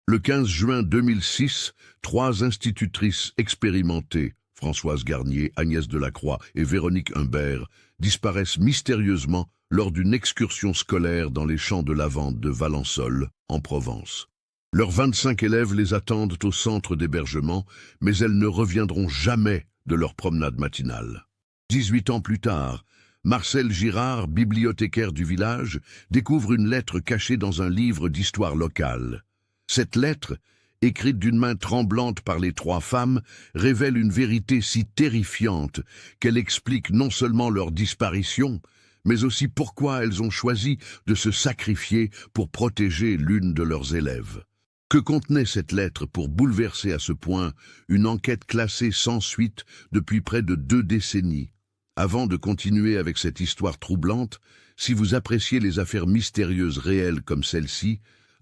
Le 15 juin 2006, 3 institutrices expérimentées, Françoise Garnier, Agnès Delacroix et Véronique Humbert, disparaissent mystérieusement lors d'une excursion scolaire dans les champs de lavande de Valençol, en Provence. Leurs 25 élèves les attendent au centre d'hébergement, mais elles ne reviendront jamais de leur promenade matinale. 18 ans plus tard, Marcel Girard, bibliothécaire du village, découvre une lettre cachée dans un livre d'histoire locale. Cette lettre, écrite d'une main tremblante par les 3 femmes, révèle une vérité si terrifiante qu'elle explique non seulement leur disparition, mais aussi pourquoi elles ont choisi de se sacrifier pour protéger l'une de leurs élèves. Que contenait cette lettre pour bouleverser à ce point une enquête classée sans suite depuis près de 2 décennies? Avant de continuer avec cette histoire troublante, si vous appréciez les affaires mystérieuses réelles comme celle-ci,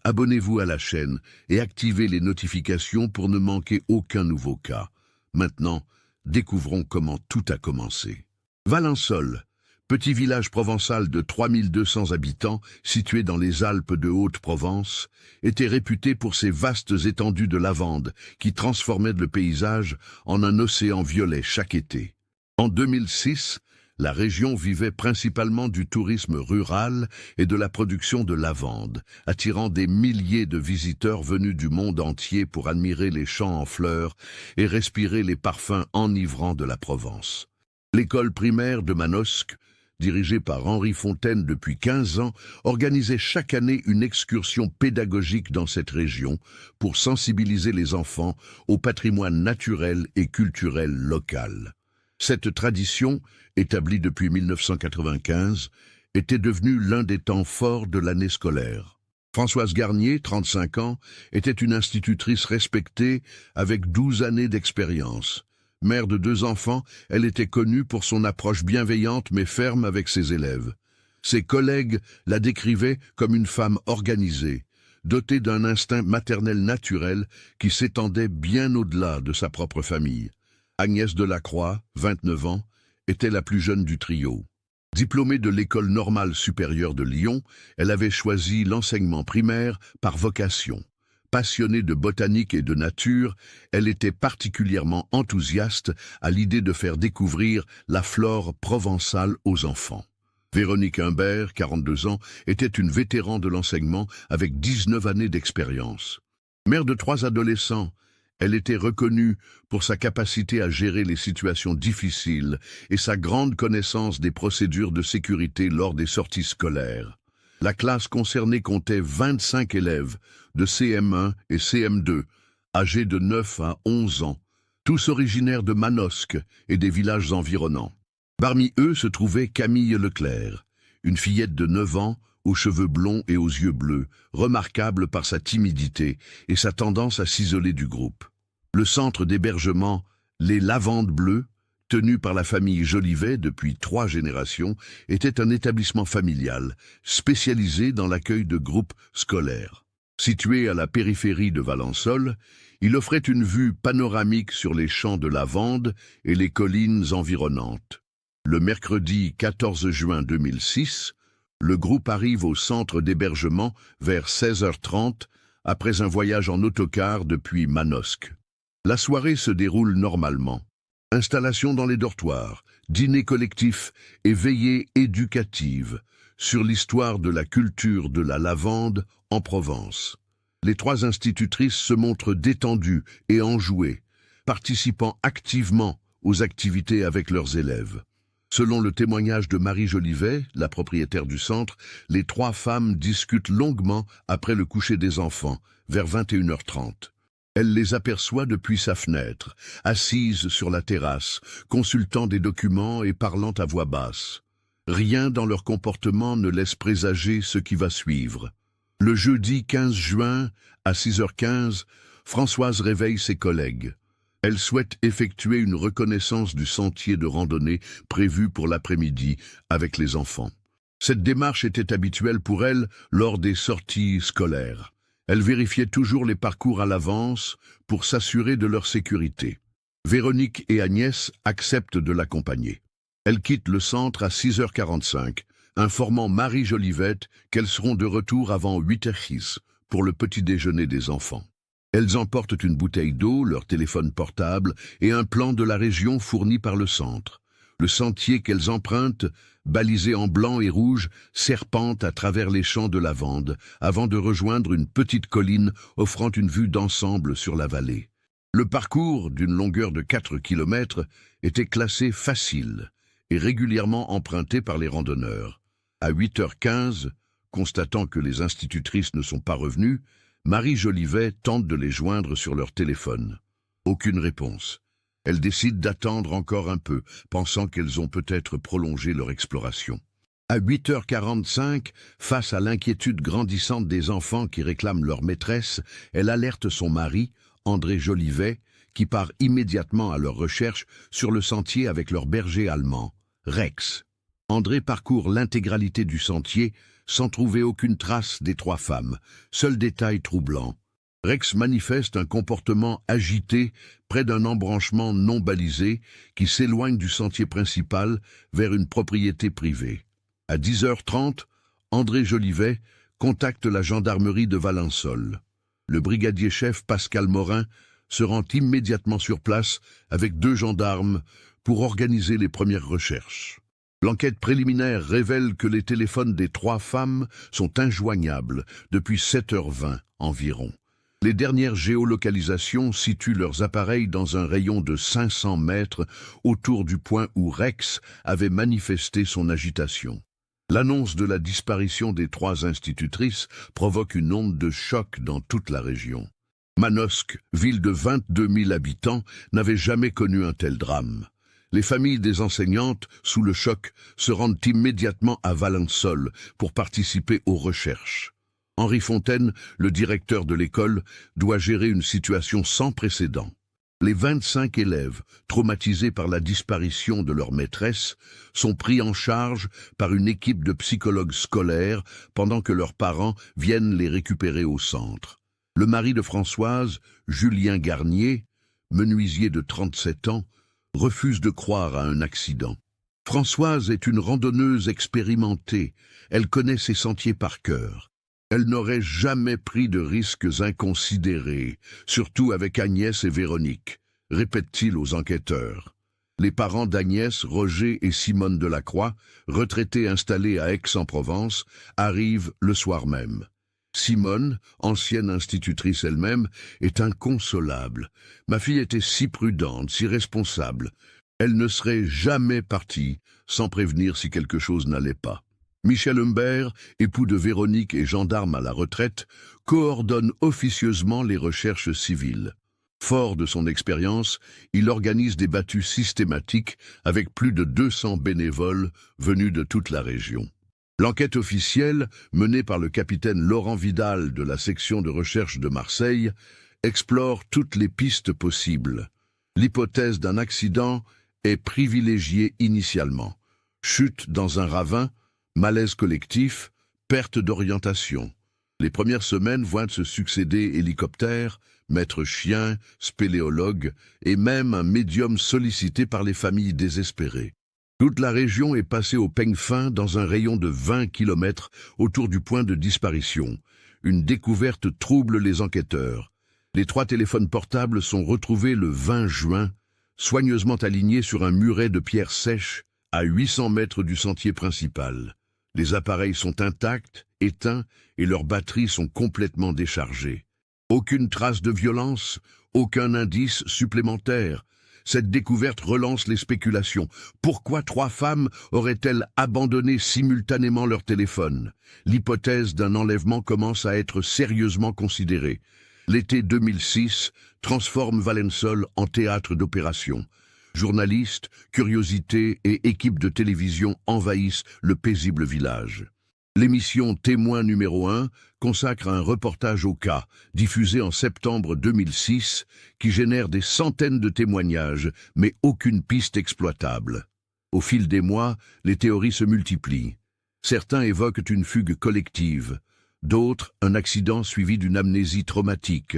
abonnez-vous à la chaîne et activez les notifications pour ne manquer aucun nouveau cas. Maintenant, découvrons comment tout a commencé. Valençol, petit village provençal de 3200 habitants situé dans les Alpes de Haute-Provence, était réputé pour ses vastes étendues de lavande qui transformaient le paysage en un océan violet chaque été. En 2006, la région vivait principalement du tourisme rural et de la production de lavande, attirant des milliers de visiteurs venus du monde entier pour admirer les champs en fleurs et respirer les parfums enivrants de la Provence. L'école primaire de Manosque, dirigée par Henri Fontaine depuis 15 ans, organisait chaque année une excursion pédagogique dans cette région pour sensibiliser les enfants au patrimoine naturel et culturel local. Cette tradition, établie depuis 1995, était devenue l'un des temps forts de l'année scolaire. Françoise Garnier, 35 ans, était une institutrice respectée avec 12 années d'expérience. Mère de 2 enfants, elle était connue pour son approche bienveillante mais ferme avec ses élèves. Ses collègues la décrivaient comme une femme organisée, dotée d'un instinct maternel naturel qui s'étendait bien au-delà de sa propre famille. Agnès Delacroix, 29 ans, était la plus jeune du trio. Diplômée de l'École normale supérieure de Lyon, elle avait choisi l'enseignement primaire par vocation. Passionnée de botanique et de nature, elle était particulièrement enthousiaste à l'idée de faire découvrir la flore provençale aux enfants. Véronique Humbert, 42 ans, était une vétéran de l'enseignement avec 19 années d'expérience. Mère de 3 adolescents, elle était reconnue pour sa capacité à gérer les situations difficiles et sa grande connaissance des procédures de sécurité lors des sorties scolaires. La classe concernée comptait 25 élèves de CM1 et CM2, âgés de 9 à 11 ans, tous originaires de Manosque et des villages environnants. Parmi eux se trouvait Camille Leclerc, une fillette de 9 ans, aux cheveux blonds et aux yeux bleus, remarquable par sa timidité et sa tendance à s'isoler du groupe. Le centre d'hébergement, les Lavandes Bleues, tenu par la famille Jolivet depuis 3 générations, était un établissement familial, spécialisé dans l'accueil de groupes scolaires. Situé à la périphérie de Valençol, il offrait une vue panoramique sur les champs de lavande et les collines environnantes. Le mercredi 14 juin 2006, le groupe arrive au centre d'hébergement vers 16h30 après un voyage en autocar depuis Manosque. La soirée se déroule normalement. Installation dans les dortoirs, dîner collectif et veillée éducative sur l'histoire de la culture de la lavande en Provence. Les 3 institutrices se montrent détendues et enjouées, participant activement aux activités avec leurs élèves. Selon le témoignage de Marie Jolivet, la propriétaire du centre, les 3 femmes discutent longuement après le coucher des enfants, vers 21h30. Elle les aperçoit depuis sa fenêtre, assises sur la terrasse, consultant des documents et parlant à voix basse. Rien dans leur comportement ne laisse présager ce qui va suivre. Le jeudi 15 juin, à 6h15, Françoise réveille ses collègues. Elle souhaite effectuer une reconnaissance du sentier de randonnée prévu pour l'après-midi avec les enfants. Cette démarche était habituelle pour elle lors des sorties scolaires. Elle vérifiait toujours les parcours à l'avance pour s'assurer de leur sécurité. Véronique et Agnès acceptent de l'accompagner. Elles quittent le centre à 6h45, informant Marie Jolivette qu'elles seront de retour avant 8h10 pour le petit déjeuner des enfants. Elles emportent une bouteille d'eau, leur téléphone portable et un plan de la région fourni par le centre. Le sentier qu'elles empruntent, balisé en blanc et rouge, serpente à travers les champs de lavande, avant de rejoindre une petite colline offrant une vue d'ensemble sur la vallée. Le parcours, d'une longueur de 4 kilomètres, était classé facile et régulièrement emprunté par les randonneurs. À 8h15, constatant que les institutrices ne sont pas revenues, Marie Jolivet tente de les joindre sur leur téléphone. Aucune réponse. Elle décide d'attendre encore un peu, pensant qu'elles ont peut-être prolongé leur exploration. À 8h45, face à l'inquiétude grandissante des enfants qui réclament leur maîtresse, elle alerte son mari, André Jolivet, qui part immédiatement à leur recherche sur le sentier avec leur berger allemand, Rex. André parcourt l'intégralité du sentier sans trouver aucune trace des 3 femmes. Seul détail troublant. Rex manifeste un comportement agité près d'un embranchement non balisé qui s'éloigne du sentier principal vers une propriété privée. À 10h30, André Jolivet contacte la gendarmerie de Valençol. Le brigadier-chef Pascal Morin se rend immédiatement sur place avec 2 gendarmes pour organiser les premières recherches. L'enquête préliminaire révèle que les téléphones des 3 femmes sont injoignables depuis 7h20 environ. Les dernières géolocalisations situent leurs appareils dans un rayon de 500 mètres autour du point où Rex avait manifesté son agitation. L'annonce de la disparition des 3 institutrices provoque une onde de choc dans toute la région. Manosque, ville de 22 000 habitants, n'avait jamais connu un tel drame. Les familles des enseignantes, sous le choc, se rendent immédiatement à Valençol pour participer aux recherches. Henri Fontaine, le directeur de l'école, doit gérer une situation sans précédent. Les 25 élèves, traumatisés par la disparition de leur maîtresse, sont pris en charge par une équipe de psychologues scolaires pendant que leurs parents viennent les récupérer au centre. Le mari de Françoise, Julien Garnier, menuisier de 37 ans, refuse de croire à un accident. Françoise est une randonneuse expérimentée, elle connaît ses sentiers par cœur. Elle n'aurait jamais pris de risques inconsidérés, surtout avec Agnès et Véronique, répète-t-il aux enquêteurs. Les parents d'Agnès, Roger et Simone Delacroix, retraités installés à Aix-en-Provence, arrivent le soir même. Simone, ancienne institutrice elle-même, est inconsolable. Ma fille était si prudente, si responsable. Elle ne serait jamais partie sans prévenir si quelque chose n'allait pas. Michel Humbert, époux de Véronique et gendarme à la retraite, coordonne officieusement les recherches civiles. Fort de son expérience, il organise des battues systématiques avec plus de 200 bénévoles venus de toute la région. L'enquête officielle, menée par le capitaine Laurent Vidal de la section de recherche de Marseille, explore toutes les pistes possibles. L'hypothèse d'un accident est privilégiée initialement. Chute dans un ravin, malaise collectif, perte d'orientation. Les premières semaines voient se succéder hélicoptères, maîtres chiens, spéléologues et même un médium sollicité par les familles désespérées. Toute la région est passée au peigne fin dans un rayon de 20 km autour du point de disparition. Une découverte trouble les enquêteurs. Les 3 téléphones portables sont retrouvés le 20 juin, soigneusement alignés sur un muret de pierres sèches à 800 mètres du sentier principal. Les appareils sont intacts, éteints, et leurs batteries sont complètement déchargées. Aucune trace de violence, aucun indice supplémentaire. Cette découverte relance les spéculations. Pourquoi 3 femmes auraient-elles abandonné simultanément leur téléphone? L'hypothèse d'un enlèvement commence à être sérieusement considérée. L'été 2006 transforme Valençol en théâtre d'opération. Journalistes, curiosités et équipes de télévision envahissent le paisible village. L'émission Témoin numéro 1 consacre un reportage au cas, diffusé en septembre 2006, qui génère des centaines de témoignages, mais aucune piste exploitable. Au fil des mois, les théories se multiplient. Certains évoquent une fugue collective, d'autres un accident suivi d'une amnésie traumatique.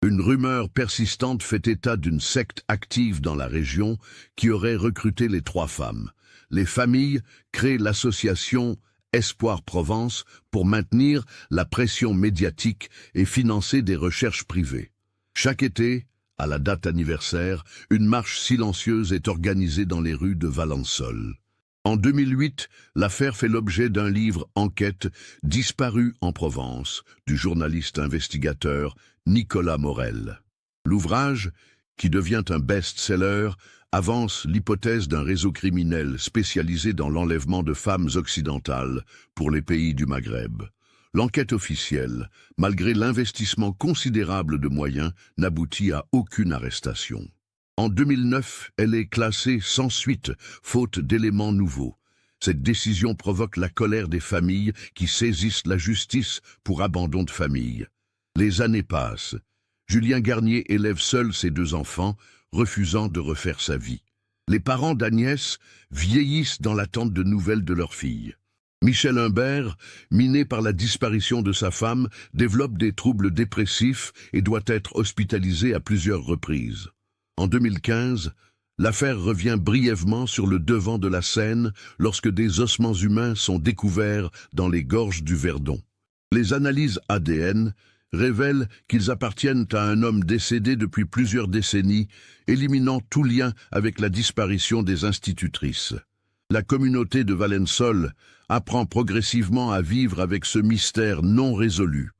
Une rumeur persistante fait état d'une secte active dans la région qui aurait recruté les 3 femmes. Les familles créent l'association Espoir Provence pour maintenir la pression médiatique et financer des recherches privées. Chaque été, à la date anniversaire, une marche silencieuse est organisée dans les rues de Valensole. En 2008, l'affaire fait l'objet d'un livre enquête disparu en Provence du journaliste investigateur Nicolas Morel. L'ouvrage, qui devient un best-seller, avance l'hypothèse d'un réseau criminel spécialisé dans l'enlèvement de femmes occidentales pour les pays du Maghreb. L'enquête officielle, malgré l'investissement considérable de moyens, n'aboutit à aucune arrestation. En 2009, elle est classée sans suite, faute d'éléments nouveaux. Cette décision provoque la colère des familles qui saisissent la justice pour abandon de famille. Les années passent. Julien Garnier élève seul ses 2 enfants, refusant de refaire sa vie. Les parents d'Agnès vieillissent dans l'attente de nouvelles de leur fille. Michel Humbert, miné par la disparition de sa femme, développe des troubles dépressifs et doit être hospitalisé à plusieurs reprises. En 2015, l'affaire revient brièvement sur le devant de la scène lorsque des ossements humains sont découverts dans les gorges du Verdon. Les analyses ADN révèlent qu'ils appartiennent à un homme décédé depuis plusieurs décennies, éliminant tout lien avec la disparition des institutrices. La communauté de Valensole apprend progressivement à vivre avec ce mystère non résolu.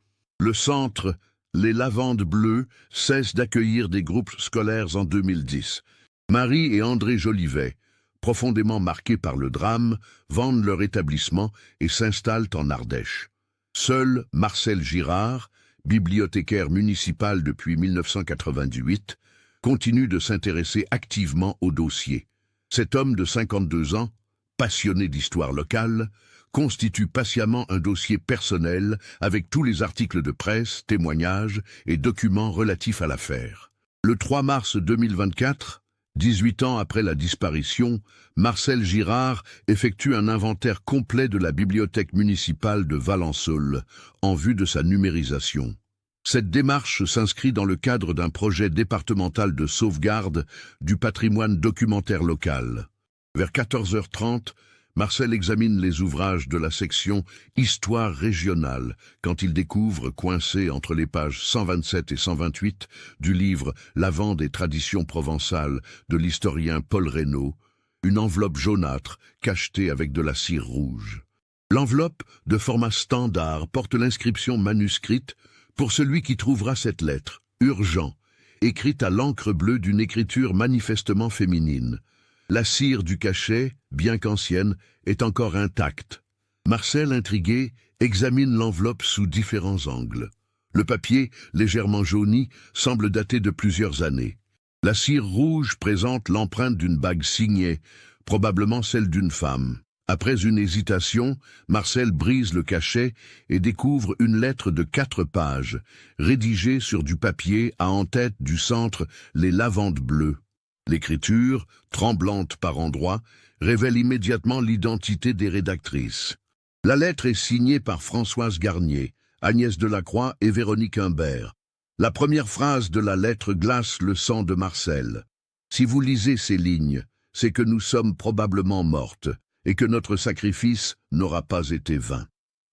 Le centre, les Lavandes Bleues, cesse d'accueillir des groupes scolaires en 2010. Marie et André Jolivet, profondément marqués par le drame, vendent leur établissement et s'installent en Ardèche. Seul Marcel Girard, bibliothécaire municipal depuis 1998, continue de s'intéresser activement au dossier. Cet homme de 52 ans, passionné d'histoire locale, constitue patiemment un dossier personnel avec tous les articles de presse, témoignages et documents relatifs à l'affaire. Le 3 mars 2024, 18 ans après la disparition, Marcel Girard effectue un inventaire complet de la bibliothèque municipale de Valensole en vue de sa numérisation. Cette démarche s'inscrit dans le cadre d'un projet départemental de sauvegarde du patrimoine documentaire local. Vers 14h30, Marcel examine les ouvrages de la section Histoire régionale quand il découvre, coincé entre les pages 127 et 128 du livre Lavande et traditions provençales de l'historien Paul Reynaud, une enveloppe jaunâtre cachetée avec de la cire rouge. L'enveloppe, de format standard, porte l'inscription manuscrite « Pour celui qui trouvera cette lettre, urgent », écrite à l'encre bleue d'une écriture manifestement féminine. La cire du cachet, bien qu'ancienne, est encore intacte. Marcel, intrigué, examine l'enveloppe sous différents angles. Le papier, légèrement jauni, semble dater de plusieurs années. La cire rouge présente l'empreinte d'une bague signée, probablement celle d'une femme. Après une hésitation, Marcel brise le cachet et découvre une lettre de 4 pages, rédigée sur du papier à en-tête du centre Les Lavandes Bleues. L'écriture, tremblante par endroits, révèle immédiatement l'identité des rédactrices. La lettre est signée par Françoise Garnier, Agnès Delacroix et Véronique Humbert. La première phrase de la lettre glace le sang de Marcel. « Si vous lisez ces lignes, c'est que nous sommes probablement mortes et que notre sacrifice n'aura pas été vain.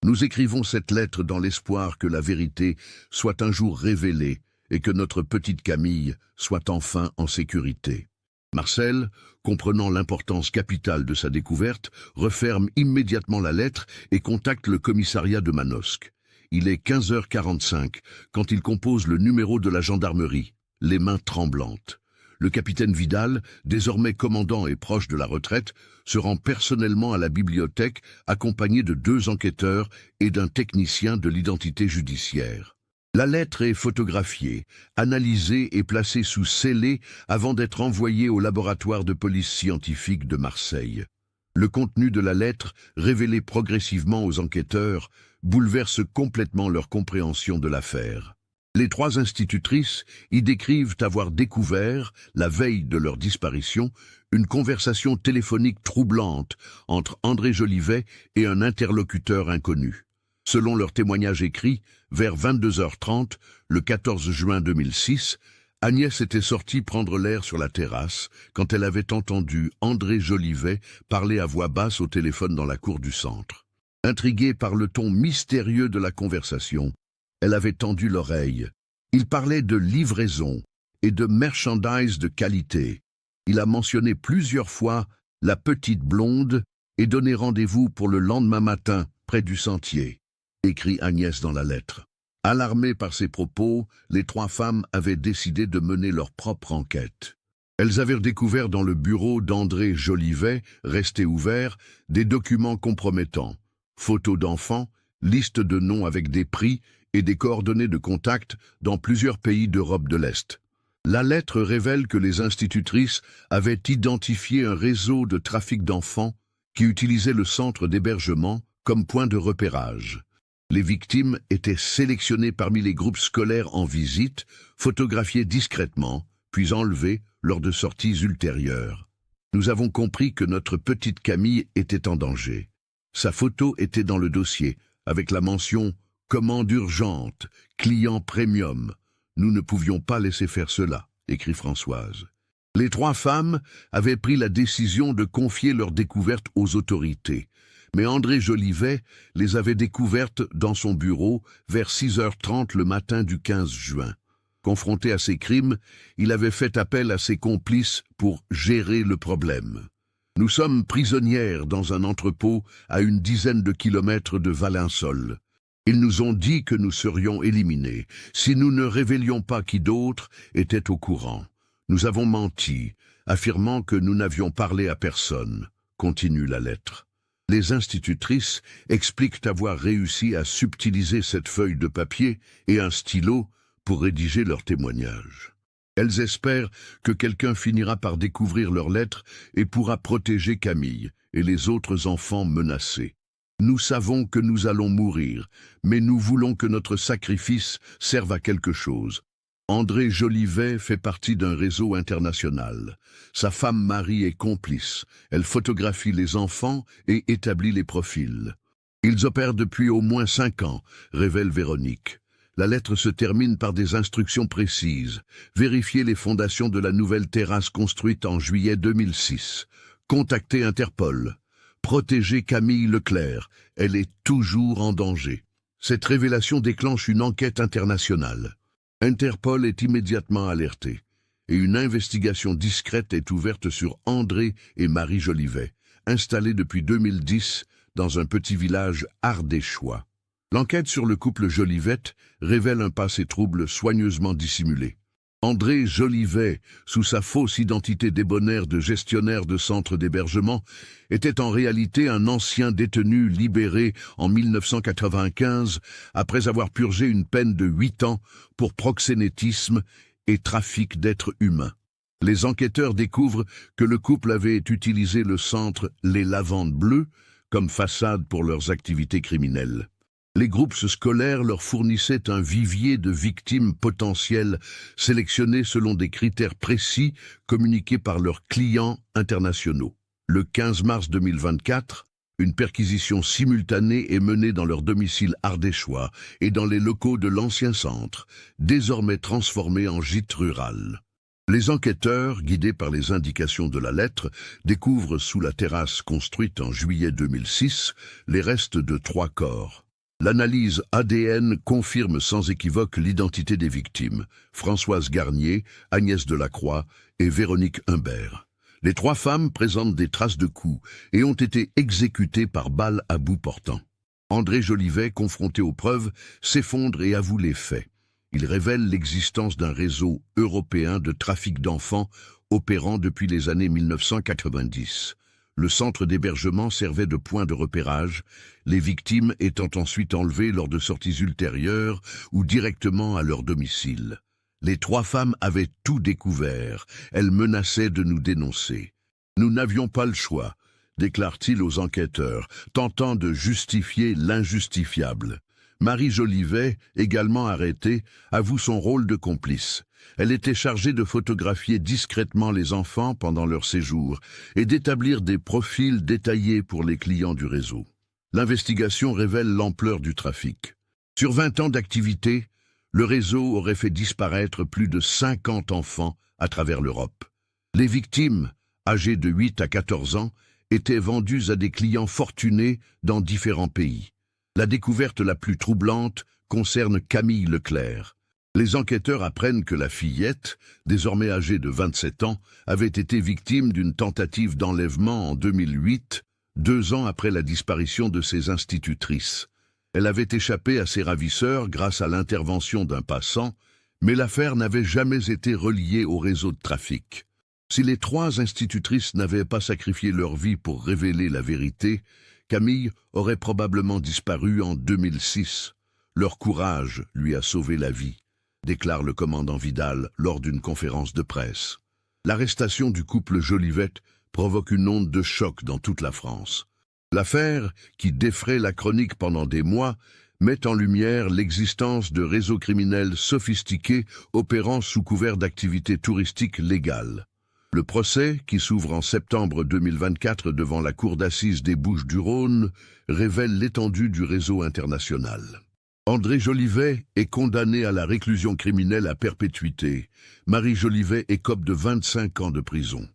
Nous écrivons cette lettre dans l'espoir que la vérité soit un jour révélée et que notre petite Camille soit enfin en sécurité. » Marcel, comprenant l'importance capitale de sa découverte, referme immédiatement la lettre et contacte le commissariat de Manosque. Il est 15h45 quand il compose le numéro de la gendarmerie, les mains tremblantes. Le capitaine Vidal, désormais commandant et proche de la retraite, se rend personnellement à la bibliothèque accompagné de 2 enquêteurs et d'un technicien de l'identité judiciaire. La lettre est photographiée, analysée et placée sous scellé avant d'être envoyée au laboratoire de police scientifique de Marseille. Le contenu de la lettre, révélé progressivement aux enquêteurs, bouleverse complètement leur compréhension de l'affaire. Les 3 institutrices y décrivent avoir découvert, la veille de leur disparition, une conversation téléphonique troublante entre André Jolivet et un interlocuteur inconnu. Selon leur témoignage écrit, vers 22h30, le 14 juin 2006, Agnès était sortie prendre l'air sur la terrasse quand elle avait entendu André Jolivet parler à voix basse au téléphone dans la cour du centre. Intriguée par le ton mystérieux de la conversation, elle avait tendu l'oreille. Il parlait de livraison et de merchandise de qualité. Il a mentionné plusieurs fois la petite blonde et donné rendez-vous pour le lendemain matin près du sentier, écrit Agnès dans la lettre. Alarmées par ces propos, les 3 femmes avaient décidé de mener leur propre enquête. Elles avaient découvert dans le bureau d'André Jolivet, resté ouvert, des documents compromettants, photos d'enfants, liste de noms avec des prix et des coordonnées de contact dans plusieurs pays d'Europe de l'Est. La lettre révèle que les institutrices avaient identifié un réseau de trafic d'enfants qui utilisait le centre d'hébergement comme point de repérage. Les victimes étaient sélectionnées parmi les groupes scolaires en visite, photographiées discrètement, puis enlevées lors de sorties ultérieures. Nous avons compris que notre petite Camille était en danger. Sa photo était dans le dossier, avec la mention « Commande urgente, client premium ». Nous ne pouvions pas laisser faire cela, écrit Françoise. Les 3 femmes avaient pris la décision de confier leur découverte aux autorités. Mais André Jolivet les avait découvertes dans son bureau vers 6h30 le matin du 15 juin. Confronté à ces crimes, il avait fait appel à ses complices pour gérer le problème. Nous sommes prisonnières dans un entrepôt à une dizaine de kilomètres de Valensole. Ils nous ont dit que nous serions éliminés si nous ne révélions pas qui d'autre était au courant. Nous avons menti, affirmant que nous n'avions parlé à personne, continue la lettre. Les institutrices expliquent avoir réussi à subtiliser cette feuille de papier et un stylo pour rédiger leur témoignage. Elles espèrent que quelqu'un finira par découvrir leurs lettres et pourra protéger Camille et les autres enfants menacés. Nous savons que nous allons mourir, mais nous voulons que notre sacrifice serve à quelque chose. André Jolivet fait partie d'un réseau international. Sa femme Marie est complice. Elle photographie les enfants et établit les profils. Ils opèrent depuis au moins 5 ans, révèle Véronique. La lettre se termine par des instructions précises. Vérifiez les fondations de la nouvelle terrasse construite en juillet 2006. Contactez Interpol. Protégez Camille Leclerc. Elle est toujours en danger. Cette révélation déclenche une enquête internationale. Interpol est immédiatement alerté et une investigation discrète est ouverte sur André et Marie Jolivet, installés depuis 2010 dans un petit village ardéchois. L'enquête sur le couple Jolivet révèle un passé trouble soigneusement dissimulé. André Jolivet, sous sa fausse identité débonnaire de gestionnaire de centre d'hébergement, était en réalité un ancien détenu libéré en 1995 après avoir purgé une peine de 8 ans pour proxénétisme et trafic d'êtres humains. Les enquêteurs découvrent que le couple avait utilisé le centre Les Lavandes Bleues comme façade pour leurs activités criminelles. Les groupes scolaires leur fournissaient un vivier de victimes potentielles sélectionnées selon des critères précis communiqués par leurs clients internationaux. Le 15 mars 2024, une perquisition simultanée est menée dans leur domicile ardéchois et dans les locaux de l'ancien centre, désormais transformés en gîte rural. Les enquêteurs, guidés par les indications de la lettre, découvrent sous la terrasse construite en juillet 2006 les restes de 3 corps. L'analyse ADN confirme sans équivoque l'identité des victimes, Françoise Garnier, Agnès Delacroix et Véronique Humbert. Les 3 femmes présentent des traces de coups et ont été exécutées par balles à bout portant. André Jolivet, confronté aux preuves, s'effondre et avoue les faits. Il révèle l'existence d'un réseau européen de trafic d'enfants opérant depuis les années 1990. Le centre d'hébergement servait de point de repérage, les victimes étant ensuite enlevées lors de sorties ultérieures ou directement à leur domicile. Les 3 femmes avaient tout découvert, elles menaçaient de nous dénoncer. Nous n'avions pas le choix, déclare-t-il aux enquêteurs, tentant de justifier l'injustifiable. Marie Jolivet, également arrêtée, avoue son rôle de complice. Elle était chargée de photographier discrètement les enfants pendant leur séjour et d'établir des profils détaillés pour les clients du réseau. L'investigation révèle l'ampleur du trafic. Sur 20 ans d'activité, le réseau aurait fait disparaître plus de 50 enfants à travers l'Europe. Les victimes, âgées de 8 à 14 ans, étaient vendues à des clients fortunés dans différents pays. La découverte la plus troublante concerne Camille Leclerc. Les enquêteurs apprennent que la fillette, désormais âgée de 27 ans, avait été victime d'une tentative d'enlèvement en 2008, 2 ans après la disparition de ses institutrices. Elle avait échappé à ses ravisseurs grâce à l'intervention d'un passant, mais l'affaire n'avait jamais été reliée au réseau de trafic. Si les 3 institutrices n'avaient pas sacrifié leur vie pour révéler la vérité, Camille aurait probablement disparu en 2006. Leur courage lui a sauvé la vie, déclare le commandant Vidal lors d'une conférence de presse. L'arrestation du couple Jolivet provoque une onde de choc dans toute la France. L'affaire, qui défraie la chronique pendant des mois, met en lumière l'existence de réseaux criminels sophistiqués opérant sous couvert d'activités touristiques légales. Le procès, qui s'ouvre en septembre 2024 devant la cour d'assises des Bouches-du-Rhône, révèle l'étendue du réseau international. André Jolivet est condamné à la réclusion criminelle à perpétuité. Marie Jolivet écope de 25 ans de prison.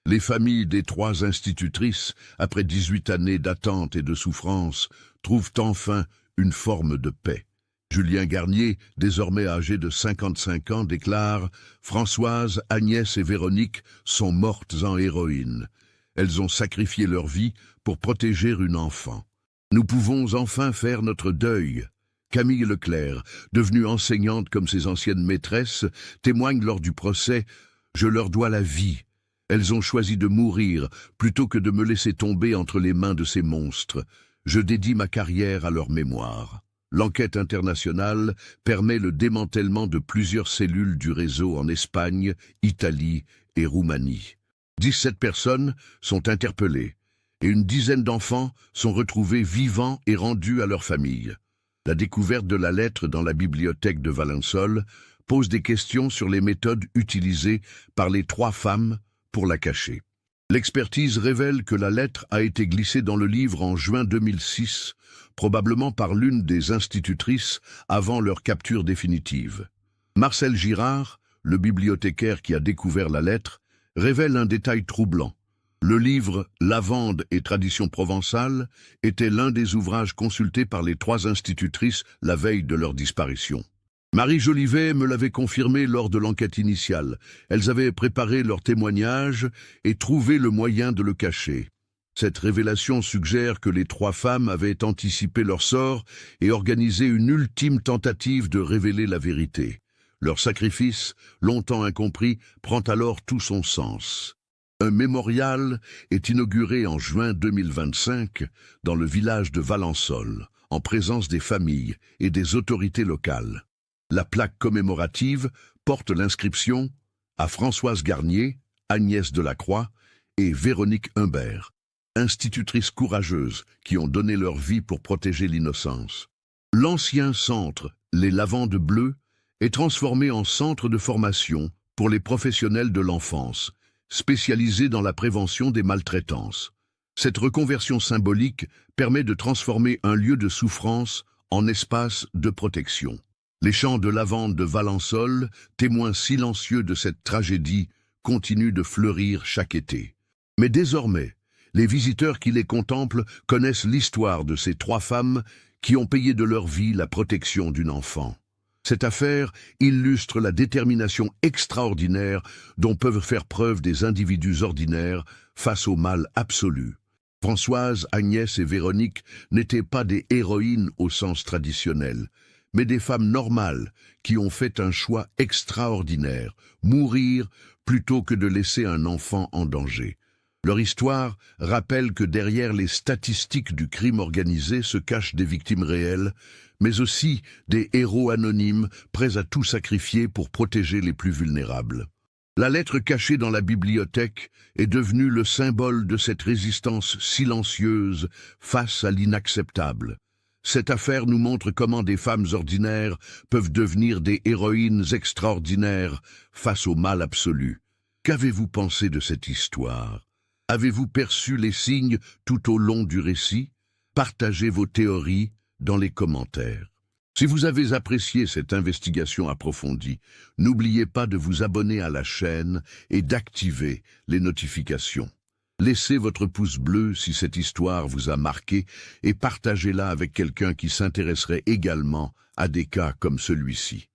Les familles des 3 institutrices, après 18 années d'attente et de souffrance, trouvent enfin une forme de paix. Julien Garnier, désormais âgé de 55 ans, déclare « Françoise, Agnès et Véronique sont mortes en héroïne. Elles ont sacrifié leur vie pour protéger une enfant. Nous pouvons enfin faire notre deuil. » Camille Leclerc, devenue enseignante comme ses anciennes maîtresses, témoigne lors du procès « Je leur dois la vie. Elles ont choisi de mourir plutôt que de me laisser tomber entre les mains de ces monstres. Je dédie ma carrière à leur mémoire. » L'enquête internationale permet le démantèlement de plusieurs cellules du réseau en Espagne, Italie et Roumanie. 17 personnes sont interpellées et une dizaine d'enfants sont retrouvés vivants et rendus à leur famille. La découverte de la lettre dans la bibliothèque de Valensole pose des questions sur les méthodes utilisées par les 3 femmes pour la cacher. L'expertise révèle que la lettre a été glissée dans le livre en juin 2006, probablement par l'une des institutrices avant leur capture définitive. Marcel Girard, le bibliothécaire qui a découvert la lettre, révèle un détail troublant. Le livre « Lavande et tradition provençale » était l'un des ouvrages consultés par les 3 institutrices la veille de leur disparition. Marie Jolivet me l'avait confirmé lors de l'enquête initiale. Elles avaient préparé leur témoignage et trouvé le moyen de le cacher. Cette révélation suggère que les 3 femmes avaient anticipé leur sort et organisé une ultime tentative de révéler la vérité. Leur sacrifice, longtemps incompris, prend alors tout son sens. Un mémorial est inauguré en juin 2025 dans le village de Valensole, en présence des familles et des autorités locales. La plaque commémorative porte l'inscription « À Françoise Garnier, Agnès Delacroix et Véronique Humbert, institutrices courageuses qui ont donné leur vie pour protéger l'innocence. » L'ancien centre, les Lavandes Bleues, est transformé en centre de formation pour les professionnels de l'enfance, spécialisé dans la prévention des maltraitances. Cette reconversion symbolique permet de transformer un lieu de souffrance en espace de protection. Les champs de lavande de Valensole, témoins silencieux de cette tragédie, continuent de fleurir chaque été. Mais désormais, les visiteurs qui les contemplent connaissent l'histoire de ces 3 femmes qui ont payé de leur vie la protection d'une enfant. Cette affaire illustre la détermination extraordinaire dont peuvent faire preuve des individus ordinaires face au mal absolu. Françoise, Agnès et Véronique n'étaient pas des héroïnes au sens traditionnel, mais des femmes normales qui ont fait un choix extraordinaire, mourir plutôt que de laisser un enfant en danger. Leur histoire rappelle que derrière les statistiques du crime organisé se cachent des victimes réelles, mais aussi des héros anonymes prêts à tout sacrifier pour protéger les plus vulnérables. La lettre cachée dans la bibliothèque est devenue le symbole de cette résistance silencieuse face à l'inacceptable. Cette affaire nous montre comment des femmes ordinaires peuvent devenir des héroïnes extraordinaires face au mal absolu. Qu'avez-vous pensé de cette histoire? Avez-vous perçu les signes tout au long du récit? Partagez vos théories dans les commentaires. Si vous avez apprécié cette investigation approfondie, n'oubliez pas de vous abonner à la chaîne et d'activer les notifications. Laissez votre pouce bleu si cette histoire vous a marqué et partagez-la avec quelqu'un qui s'intéresserait également à des cas comme celui-ci.